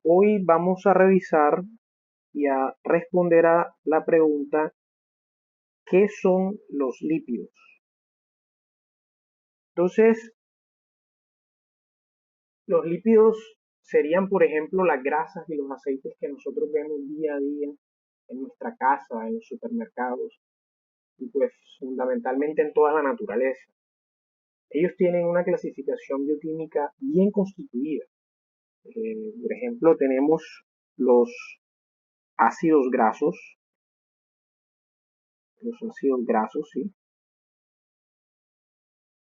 Hoy vamos a revisar y a responder a la pregunta ¿qué son los lípidos? Entonces, los lípidos serían, por ejemplo, las grasas y los aceites que nosotros vemos día a día en nuestra casa, en los supermercados y pues fundamentalmente en toda la naturaleza. Ellos tienen una clasificación bioquímica bien constituida. Por ejemplo, tenemos los ácidos grasos, ¿sí?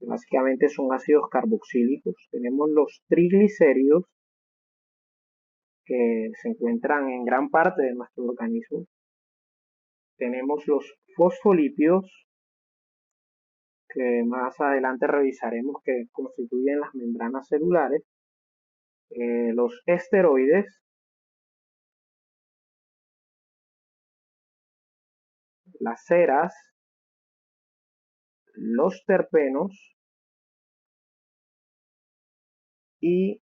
Básicamente son ácidos carboxílicos. Tenemos los triglicéridos, que se encuentran en gran parte de nuestro organismo. Tenemos los fosfolípidos, que más adelante revisaremos que constituyen las membranas celulares. Los esteroides, las ceras, los terpenos y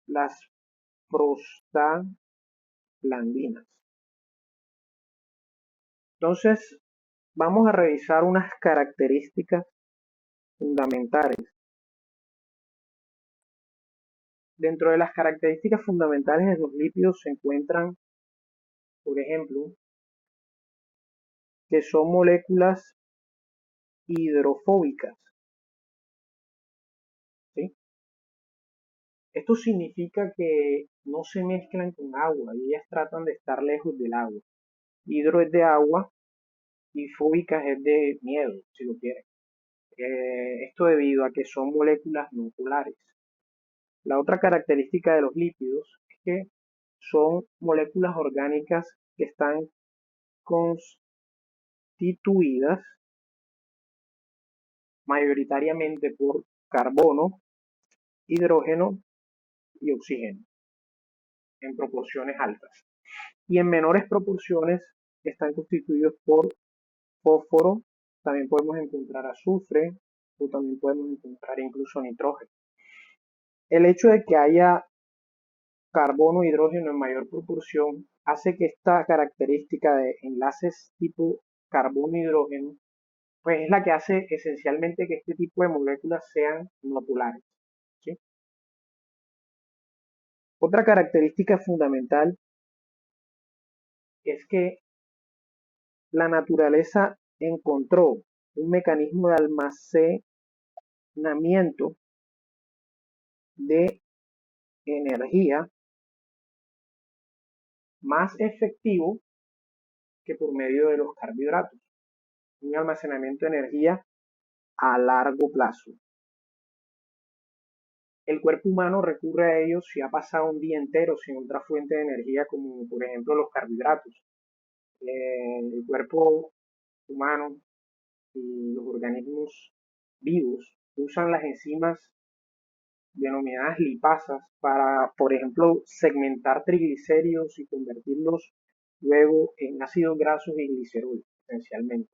las prostaglandinas. Entonces, vamos a revisar unas características fundamentales. Dentro de las características fundamentales de los lípidos se encuentran, por ejemplo, que son moléculas hidrofóbicas, ¿sí? Esto significa que no se mezclan con agua y ellas tratan de estar lejos del agua. Hidro es de agua y fóbicas es de miedo, si lo quieren. Esto debido a que son moléculas no polares. La otra característica de los lípidos es que son moléculas orgánicas que están constituidas mayoritariamente por carbono, hidrógeno y oxígeno en proporciones altas. Y en menores proporciones están constituidos por fósforo, también podemos encontrar azufre o también podemos encontrar incluso nitrógeno. El hecho de que haya carbono e hidrógeno en mayor proporción hace que esta característica de enlaces tipo carbono-hidrógeno pues es la que hace esencialmente que este tipo de moléculas sean no polares, ¿sí? Otra característica fundamental es que la naturaleza encontró un mecanismo de almacenamiento de energía más efectivo que por medio de los carbohidratos. Un almacenamiento de energía a largo plazo. El cuerpo humano recurre a ellos si ha pasado un día entero sin otra fuente de energía, como por ejemplo los carbohidratos. El cuerpo humano y los organismos vivos usan las enzimas denominadas lipasas para, por ejemplo, segmentar triglicéridos y convertirlos luego en ácidos grasos y glicerol, esencialmente.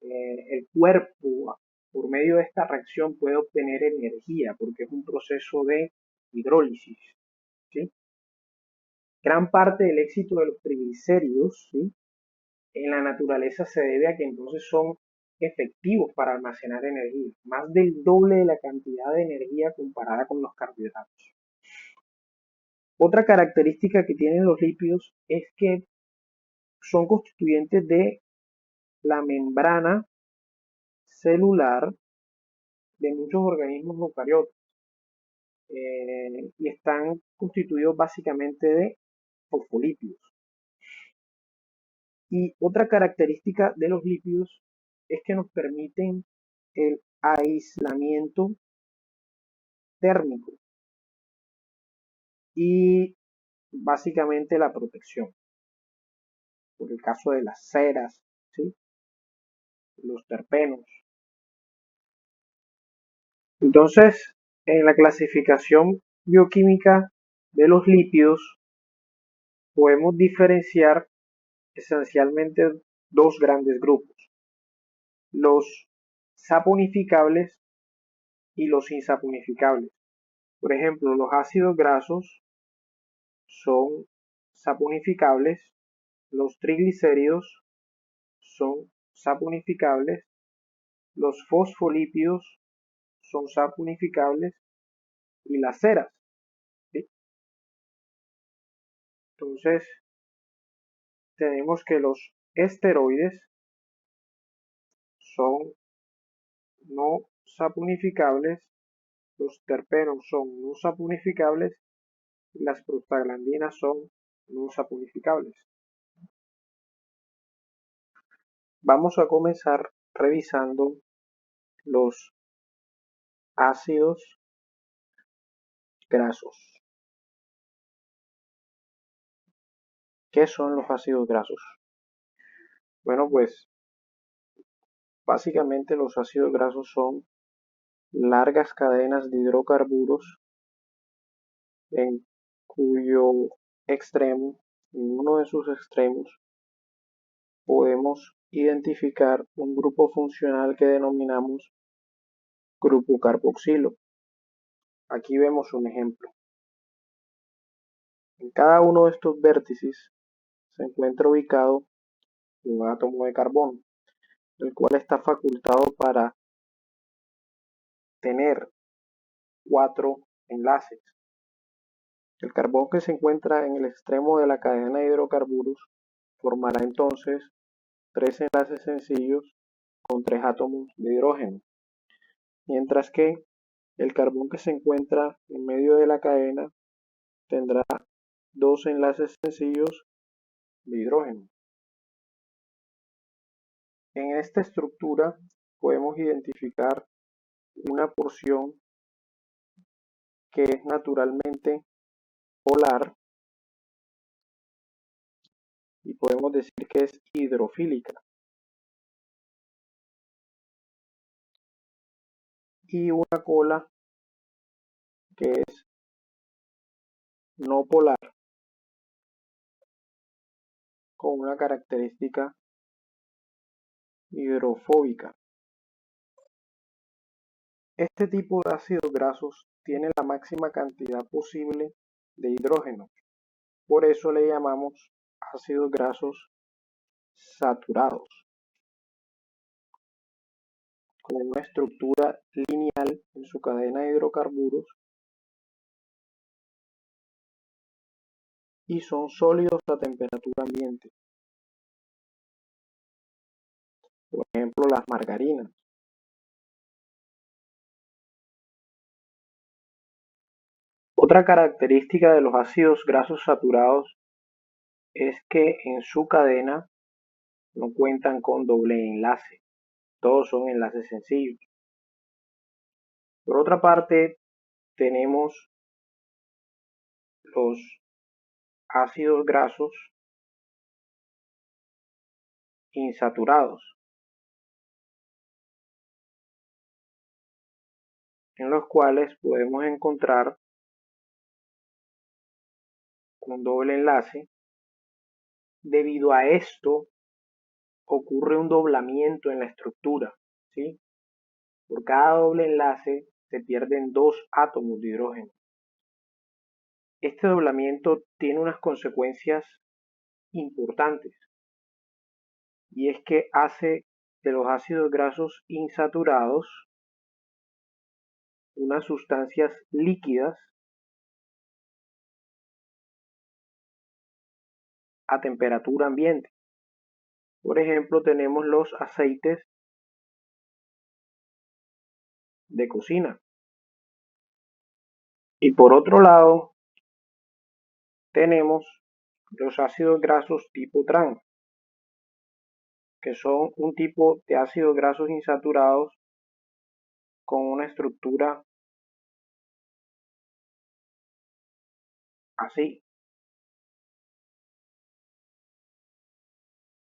El cuerpo, por medio de esta reacción, puede obtener energía porque es un proceso de hidrólisis, ¿sí? Gran parte del éxito de los triglicéridos, ¿sí?, en la naturaleza se debe a que entonces son efectivos para almacenar energía, más del doble de la cantidad de energía comparada con los carbohidratos. Otra característica que tienen los lípidos es que son constituyentes de la membrana celular de muchos organismos eucariotas y están constituidos básicamente de fosfolípidos. Y otra característica de los lípidos es que nos permiten el aislamiento térmico y básicamente la protección. Por el caso de las ceras, ¿sí?, los terpenos. Entonces, en la clasificación bioquímica de los lípidos podemos diferenciar esencialmente dos grandes grupos: los saponificables y los insaponificables. Por ejemplo, los ácidos grasos son saponificables, los triglicéridos son saponificables, los fosfolípidos son saponificables y las ceras, ¿sí? Entonces, tenemos que los esteroides son no saponificables, los terpenos son no saponificables y las prostaglandinas son no saponificables. Vamos a comenzar revisando los ácidos grasos. ¿Qué son los ácidos grasos? Bueno, pues básicamente los ácidos grasos son largas cadenas de hidrocarburos en cuyo extremo, en uno de sus extremos, podemos identificar un grupo funcional que denominamos grupo carboxilo. Aquí vemos un ejemplo. En cada uno de estos vértices se encuentra ubicado un átomo de carbono, el cual está facultado para tener 4 enlaces. El carbón que se encuentra en el extremo de la cadena de hidrocarburos formará entonces 3 enlaces sencillos con 3 átomos de hidrógeno, mientras que el carbón que se encuentra en medio de la cadena tendrá 2 enlaces sencillos de hidrógeno. En esta estructura podemos identificar una porción que es naturalmente polar y podemos decir que es hidrofílica, y una cola que es no polar con una característica hidrofóbica. Este tipo de ácidos grasos tiene la máxima cantidad posible de hidrógeno, por eso le llamamos ácidos grasos saturados, con una estructura lineal en su cadena de hidrocarburos y son sólidos a temperatura ambiente. Por ejemplo, las margarinas. Otra característica de los ácidos grasos saturados es que en su cadena no cuentan con doble enlace, todos son enlaces sencillos. Por otra parte, tenemos los ácidos grasos insaturados, en los cuales podemos encontrar un doble enlace. Debido a esto ocurre un doblamiento en la estructura, ¿sí? Por cada doble enlace se pierden 2 átomos de hidrógeno. Este doblamiento tiene unas consecuencias importantes, y es que hace de los ácidos grasos insaturados unas sustancias líquidas a temperatura ambiente. Por ejemplo, tenemos los aceites de cocina. Y por otro lado, tenemos los ácidos grasos tipo trans, que son un tipo de ácidos grasos insaturados con una estructura así.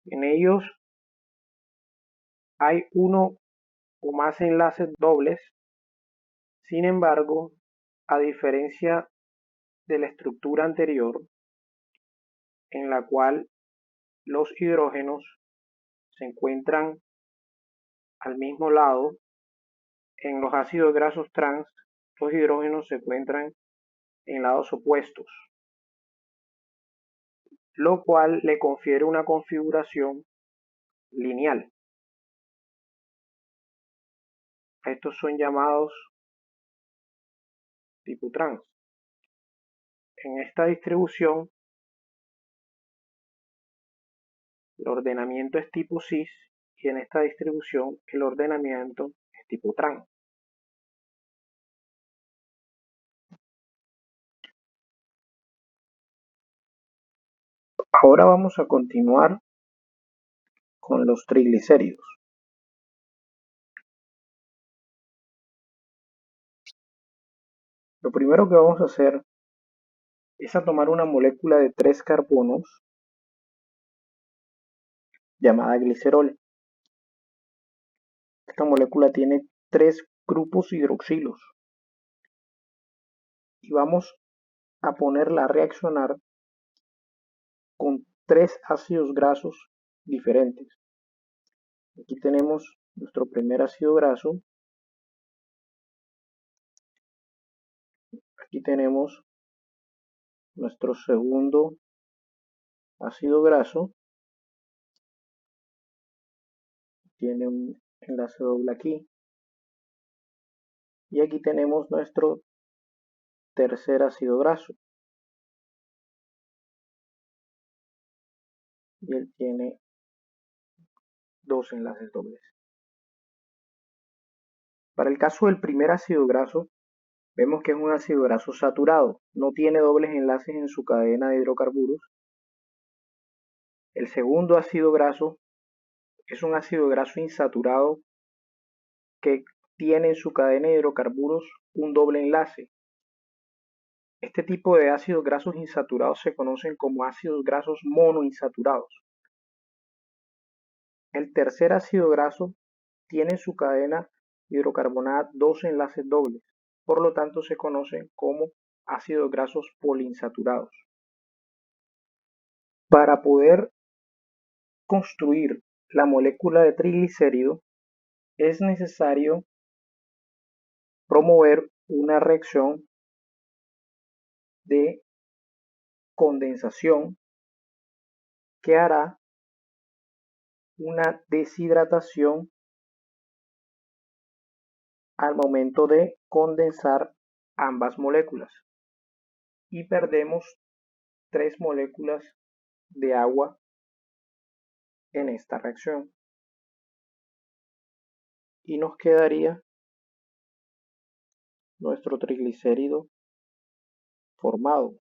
En ellos hay uno o más enlaces dobles. Sin embargo, a diferencia de la estructura anterior, en la cual los hidrógenos se encuentran al mismo lado, en los ácidos grasos trans los hidrógenos se encuentran en lados opuestos. lo cual le confiere una configuración lineal. Estos son llamados tipo trans. En esta distribución, el ordenamiento es tipo cis y en esta distribución el ordenamiento es tipo trans. Ahora vamos a continuar con los triglicéridos. Lo primero que vamos a hacer es a tomar una molécula de 3 carbonos llamada glicerol. Esta molécula tiene 3 grupos hidroxilos y vamos a ponerla a reaccionar con 3 ácidos grasos diferentes. Aquí tenemos nuestro primer ácido graso, aquí tenemos nuestro segundo ácido graso, tiene un enlace doble aquí, y aquí tenemos nuestro tercer ácido graso, y él tiene 2 enlaces dobles. Para el caso del primer ácido graso, vemos que es un ácido graso saturado, no tiene dobles enlaces en su cadena de hidrocarburos. El segundo ácido graso es un ácido graso insaturado que tiene en su cadena de hidrocarburos un doble enlace. Este tipo de ácidos grasos insaturados se conocen como ácidos grasos monoinsaturados. El tercer ácido graso tiene en su cadena hidrocarbonada 2 enlaces dobles, por lo tanto se conocen como ácidos grasos poliinsaturados. Para poder construir la molécula de triglicérido es necesario promover una reacción de condensación que hará una deshidratación al momento de condensar ambas moléculas y perdemos 3 moléculas de agua en esta reacción y nos quedaría nuestro triglicérido formado.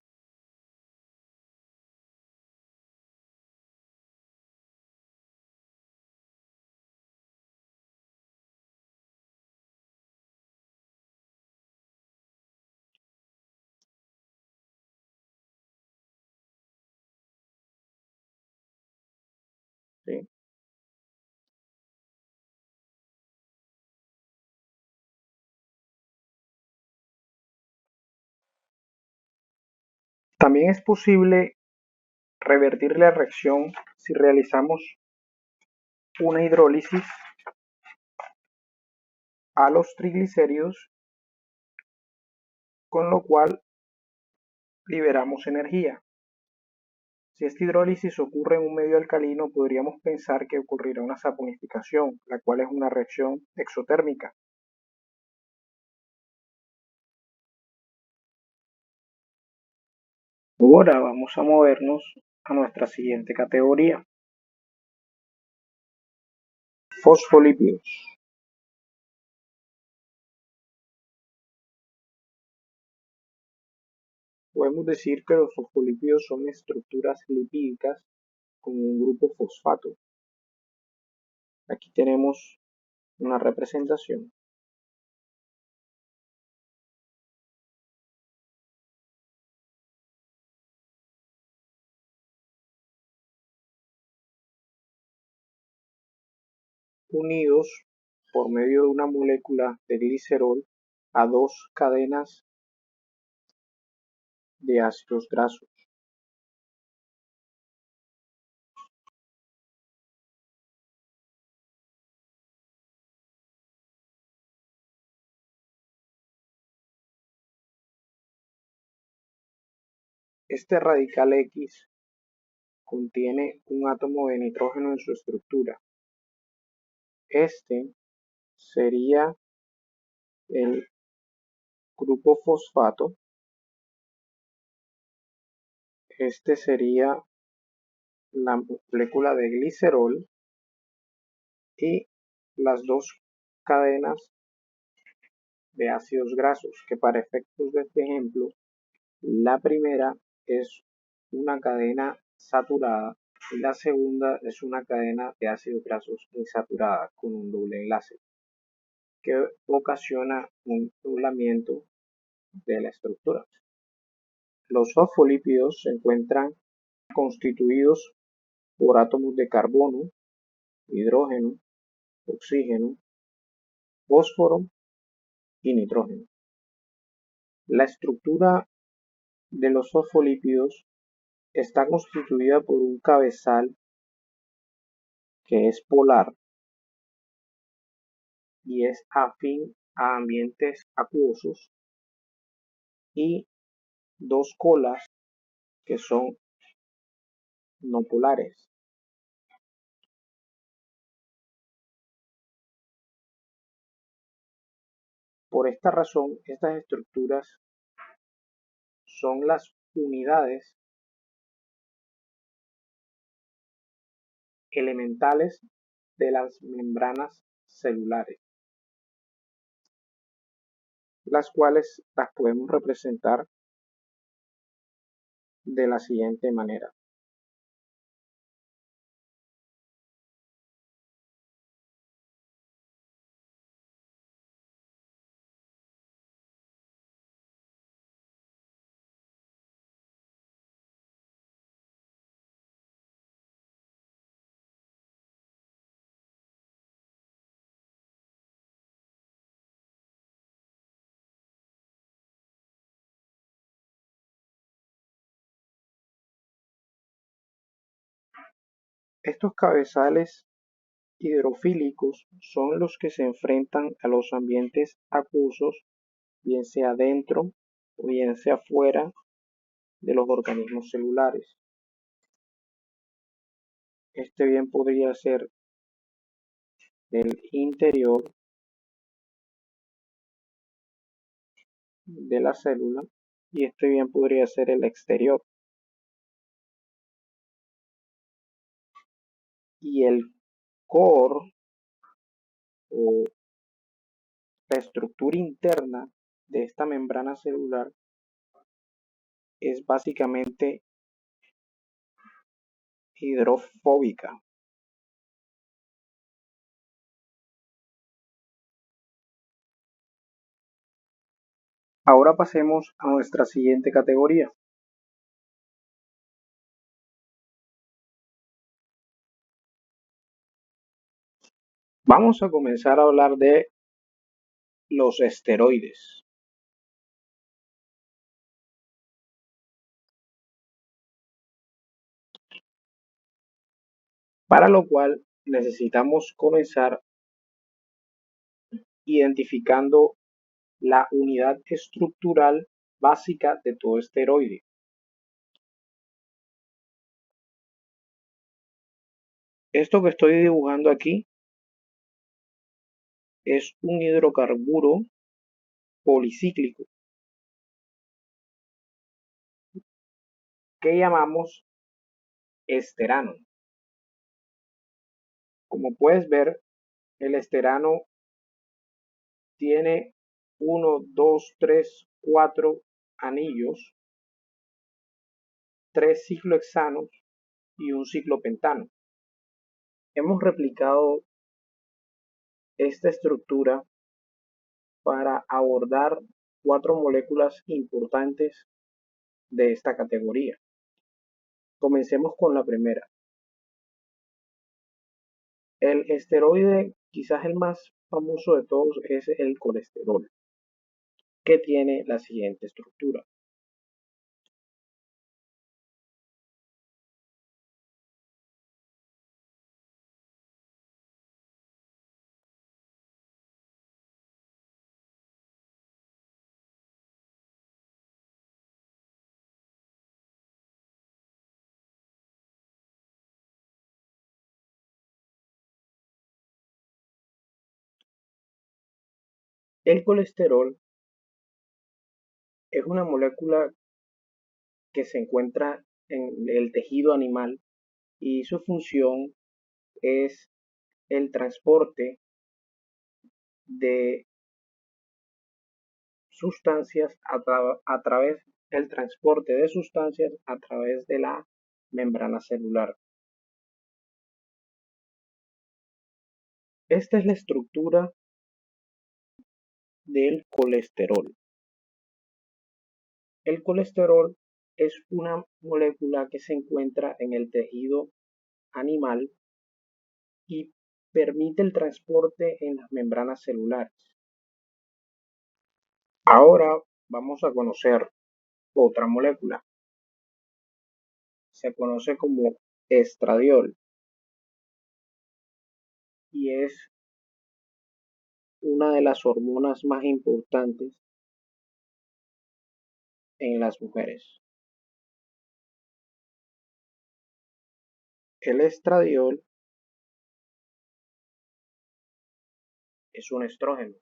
¿Sí? También es posible revertir la reacción si realizamos una hidrólisis a los triglicéridos, con lo cual liberamos energía. Si esta hidrólisis ocurre en un medio alcalino, podríamos pensar que ocurrirá una saponificación, la cual es una reacción exotérmica. Ahora vamos a movernos a nuestra siguiente categoría: fosfolípidos. Podemos decir que los fosfolípidos son estructuras lipídicas con un grupo fosfato. Aquí tenemos una representación. Unidos por medio de una molécula de glicerol a 2 cadenas de ácidos grasos. Este radical X contiene un átomo de nitrógeno en su estructura. Este sería el grupo fosfato. Este sería la molécula de glicerol y las dos cadenas de ácidos grasos, que para efectos de este ejemplo, la primera es una cadena saturada y la segunda es una cadena de ácidos grasos insaturada con un doble enlace, que ocasiona un doblamiento de la estructura. Los fosfolípidos se encuentran constituidos por átomos de carbono, hidrógeno, oxígeno, fósforo y nitrógeno. La estructura de los fosfolípidos está constituida por un cabezal que es polar y es afín a ambientes acuosos y dos colas que son no polares. Por esta razón, estas estructuras son las unidades elementales de las membranas celulares, las cuales las podemos representar de la siguiente manera. Estos cabezales hidrofílicos son los que se enfrentan a los ambientes acuosos, bien sea dentro o bien sea fuera de los organismos celulares. Este bien podría ser el interior de la célula y este bien podría ser el exterior. Y el core o la estructura interna de esta membrana celular es básicamente hidrofóbica. Ahora pasemos a nuestra siguiente categoría. Vamos a comenzar a hablar de los esteroides. Para lo cual necesitamos comenzar identificando la unidad estructural básica de todo esteroide. Esto que estoy dibujando aquí es un hidrocarburo policíclico que llamamos esterano. Como puedes ver, el esterano tiene 1, 2, 3, 4 anillos, 3 ciclohexanos y un ciclopentano. Hemos replicado esta estructura para abordar 4 moléculas importantes de esta categoría. Comencemos con la primera. El esteroide, quizás el más famoso de todos, es el colesterol, que tiene la siguiente estructura. El colesterol es una molécula que se encuentra en el tejido animal y su función es el transporte de sustancias a través el transporte de sustancias a través de la membrana celular. Esta es la estructura del colesterol. El colesterol es una molécula que se encuentra en el tejido animal y permite el transporte en las membranas celulares. Ahora vamos a conocer otra molécula. Se conoce como estradiol y es una de las hormonas más importantes en las mujeres. El estradiol es un estrógeno.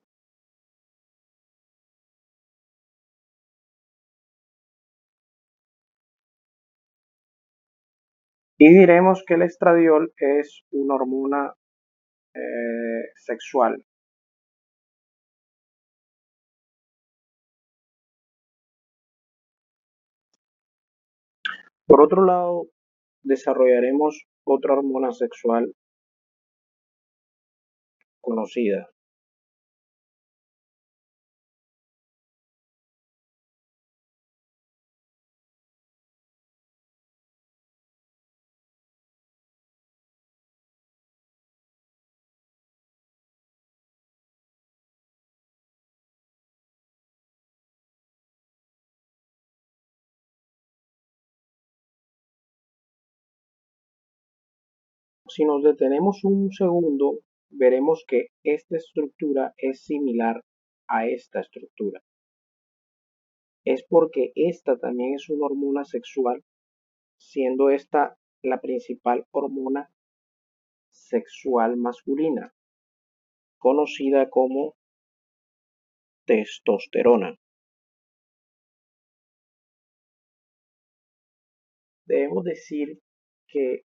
Y diremos que el estradiol es una hormona sexual. Por otro lado, desarrollaremos otra hormona sexual conocida. Si nos detenemos un segundo, veremos que esta estructura es similar a esta estructura. Es porque esta también es una hormona sexual, siendo esta la principal hormona sexual masculina, conocida como testosterona. Debemos decir que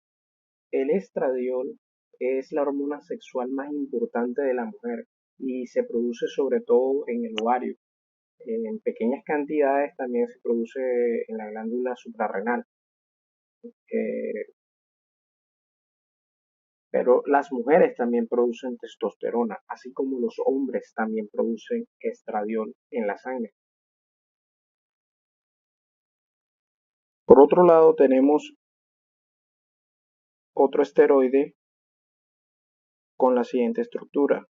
el estradiol es la hormona sexual más importante de la mujer y se produce sobre todo en el ovario. En pequeñas cantidades también se produce en la glándula suprarrenal. Eh, pero las mujeres también producen testosterona, así como los hombres también producen estradiol en la sangre. Por otro lado, tenemos otro esteroide con la siguiente estructura.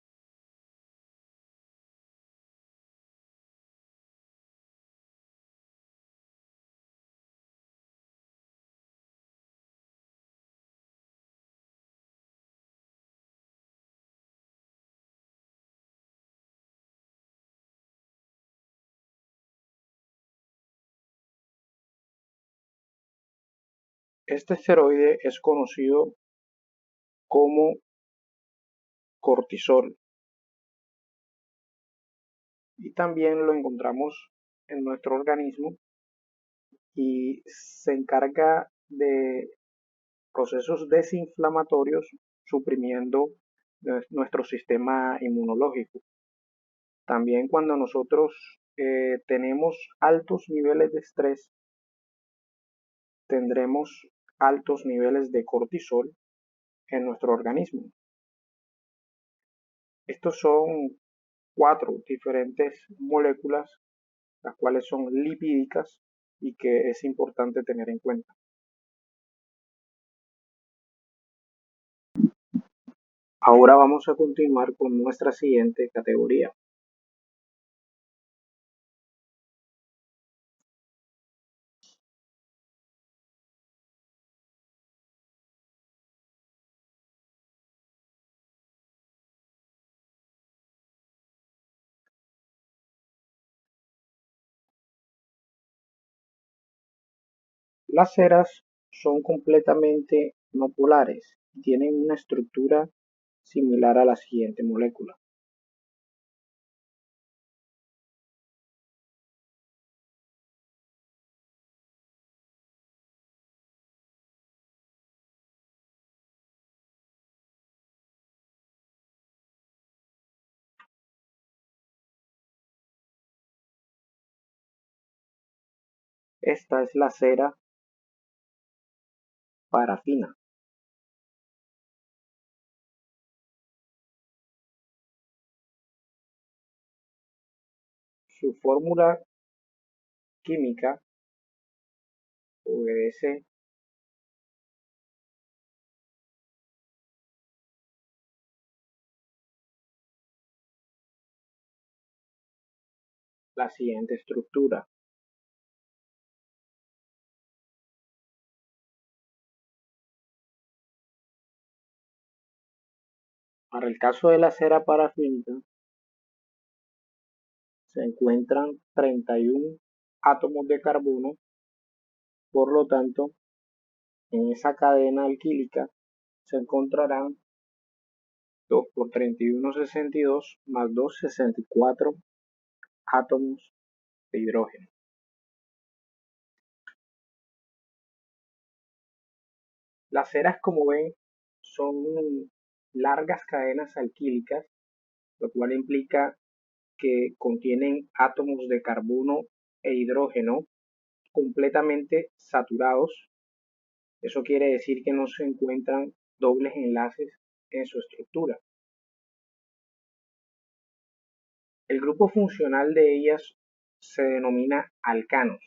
Este esteroide es conocido como cortisol y también lo encontramos en nuestro organismo y se encarga de procesos desinflamatorios suprimiendo nuestro sistema inmunológico. También cuando nosotros tenemos altos niveles de estrés, tendremos altos niveles de cortisol en nuestro organismo. Estos son cuatro diferentes moléculas, las cuales son lipídicas y que es importante tener en cuenta. Ahora vamos a continuar con nuestra siguiente categoría. Las ceras son completamente no polares y tienen una estructura similar a la siguiente molécula. Esta es la cera parafina. Su fórmula química obedece la siguiente estructura. Para el caso de la cera parafínica, se encuentran 31 átomos de carbono, por lo tanto, en esa cadena alquílica se encontrarán 2 por 31, 62, más 2, 64 átomos de hidrógeno. Las ceras, como ven, son largas cadenas alquílicas, lo cual implica que contienen átomos de carbono e hidrógeno completamente saturados. Eso quiere decir que no se encuentran dobles enlaces en su estructura. El grupo funcional de ellas se denomina alcanos.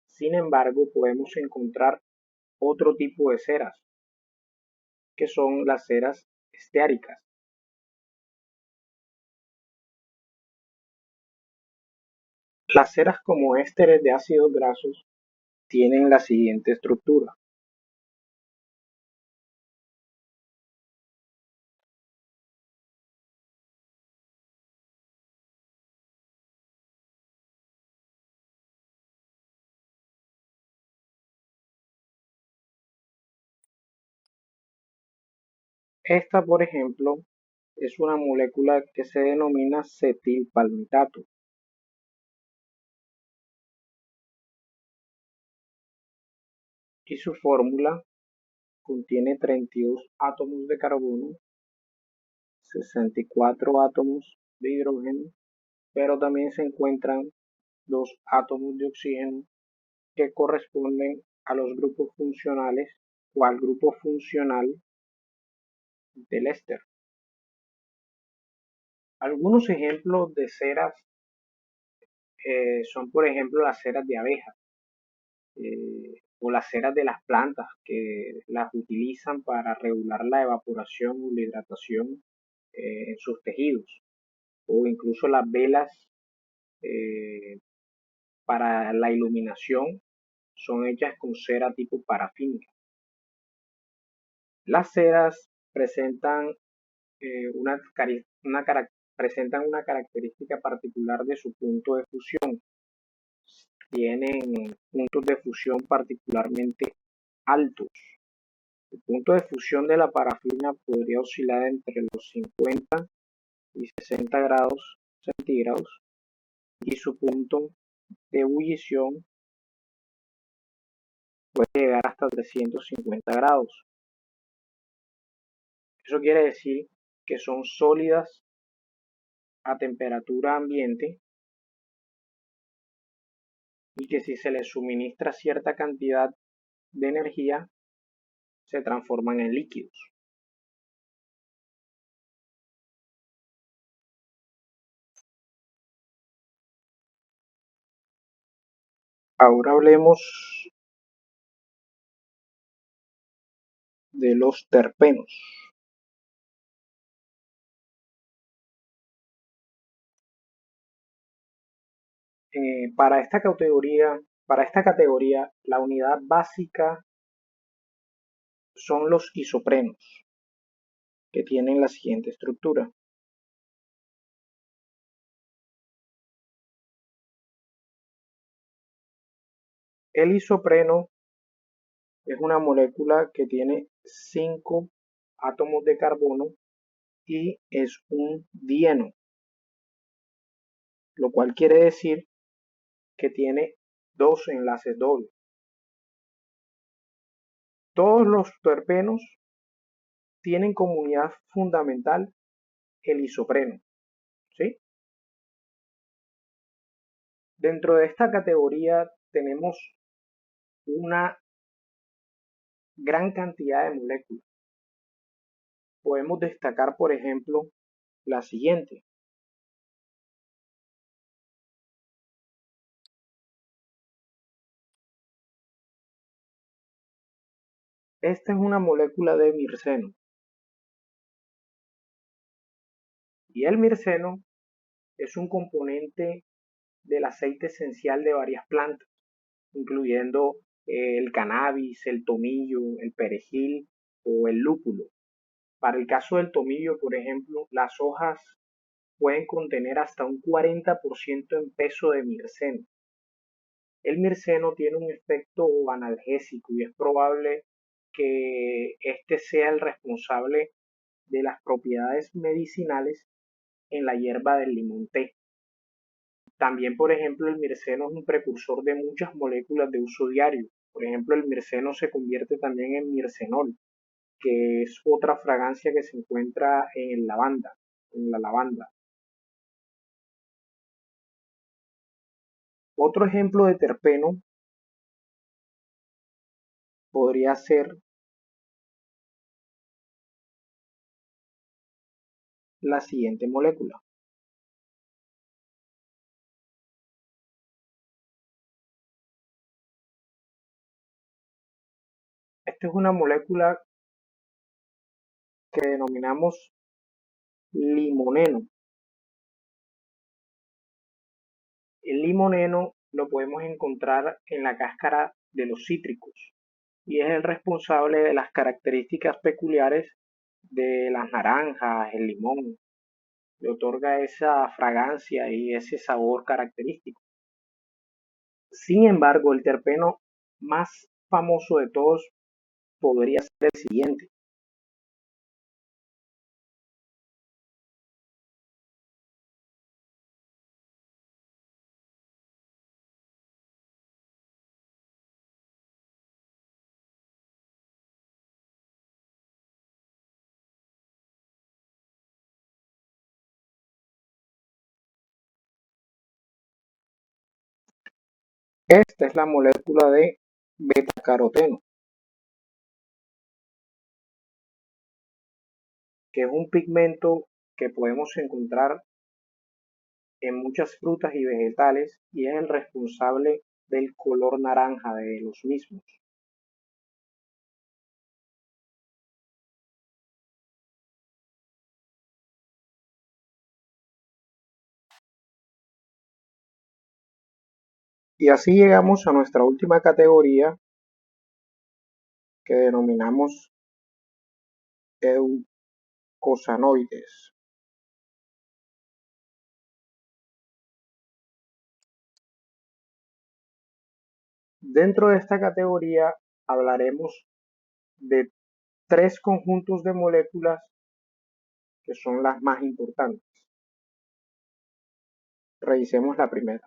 Sin embargo, podemos encontrar otro tipo de ceras, que son las ceras esteáricas. Las ceras como ésteres de ácidos grasos tienen la siguiente estructura. Esta, por ejemplo, es una molécula que se denomina cetilpalmitato. Y su fórmula contiene 32 átomos de carbono, 64 átomos de hidrógeno, pero también se encuentran 2 átomos de oxígeno que corresponden a los grupos funcionales o al grupo funcional del éster. Algunos ejemplos de ceras son, por ejemplo, las ceras de abeja o las ceras de las plantas que las utilizan para regular la evaporación o la hidratación en sus tejidos, o incluso las velas eh, para la iluminación son hechas con cera tipo parafínica. Las ceras presentan presentan una característica particular de su punto de fusión. Tienen puntos de fusión particularmente altos. El punto de fusión de la parafina podría oscilar entre los 50 y 60 grados centígrados y su punto de ebullición puede llegar hasta 350 grados. Eso quiere decir que son sólidas a temperatura ambiente y que si se les suministra cierta cantidad de energía se transforman en líquidos. Ahora hablemos de los terpenos. Para esta categoría, la unidad básica son los isoprenos, que tienen la siguiente estructura. El isopreno es una molécula que tiene 5 átomos de carbono y es un dieno, lo cual quiere decir que tiene 2 enlaces dobles. Todos los terpenos tienen como unidad fundamental el isopreno, ¿sí? Dentro de esta categoría tenemos una gran cantidad de moléculas. Podemos destacar, por ejemplo, la siguiente. Esta es una molécula de mirceno. Y el mirceno es un componente del aceite esencial de varias plantas, incluyendo el cannabis, el tomillo, el perejil o el lúpulo. Para el caso del tomillo, por ejemplo, las hojas pueden contener hasta un 40% en peso de mirceno. El mirceno tiene un efecto analgésico y es probable que este sea el responsable de las propiedades medicinales en la hierba del limón té. También, por ejemplo, el mirceno es un precursor de muchas moléculas de uso diario. Por ejemplo, el mirceno se convierte también en mircenol, que es otra fragancia que se encuentra en la lavanda. Otro ejemplo de terpeno podría ser la siguiente molécula. Esta es una molécula que denominamos limoneno. El limoneno lo podemos encontrar en la cáscara de los cítricos y es el responsable de las características peculiares de las naranjas, el limón. Le otorga esa fragancia y ese sabor característico. Sin embargo, el terpeno más famoso de todos podría ser el siguiente. Esta es la molécula de betacaroteno, que es un pigmento que podemos encontrar en muchas frutas y vegetales y es el responsable del color naranja de los mismos. Y así llegamos a nuestra última categoría que denominamos eucosanoides. Dentro de esta categoría hablaremos de tres conjuntos de moléculas que son las más importantes. Revisemos la primera.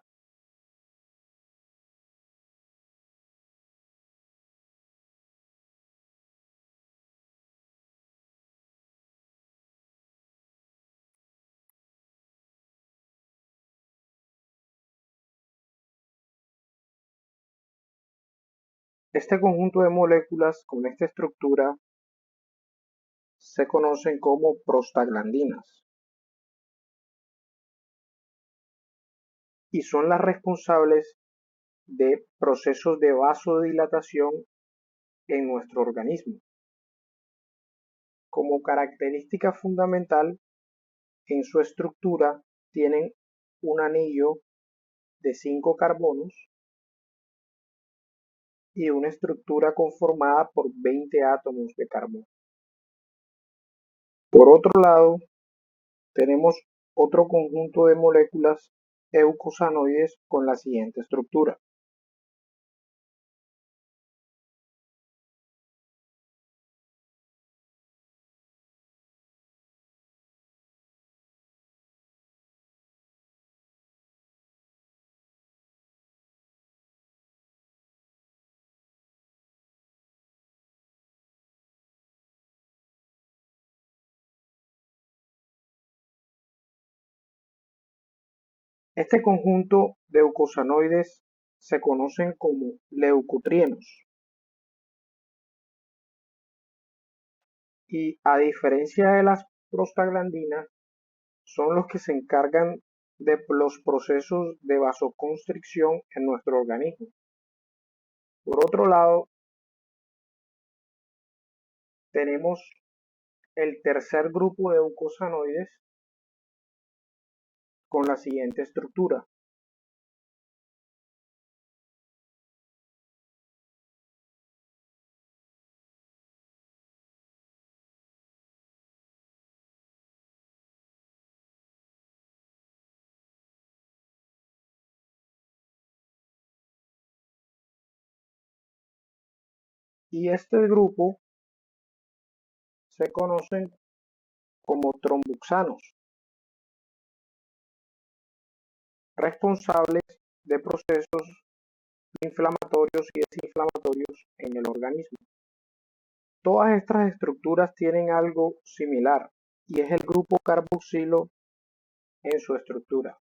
Este conjunto de moléculas con esta estructura se conocen como prostaglandinas y son las responsables de procesos de vasodilatación en nuestro organismo. Como característica fundamental, en su estructura tienen un anillo de 5 carbonos y una estructura conformada por 20 átomos de carbono. Por otro lado, tenemos otro conjunto de moléculas eucosanoides con la siguiente estructura. Este conjunto de eucosanoides se conocen como leucotrienos y, a diferencia de las prostaglandinas, son los que se encargan de los procesos de vasoconstricción en nuestro organismo. Por otro lado, tenemos el tercer grupo de eucosanoides con la siguiente estructura. Y este grupo se conocen como trombuxanos, responsables de procesos inflamatorios y desinflamatorios en el organismo. Todas estas estructuras tienen algo similar y es el grupo carboxilo en su estructura.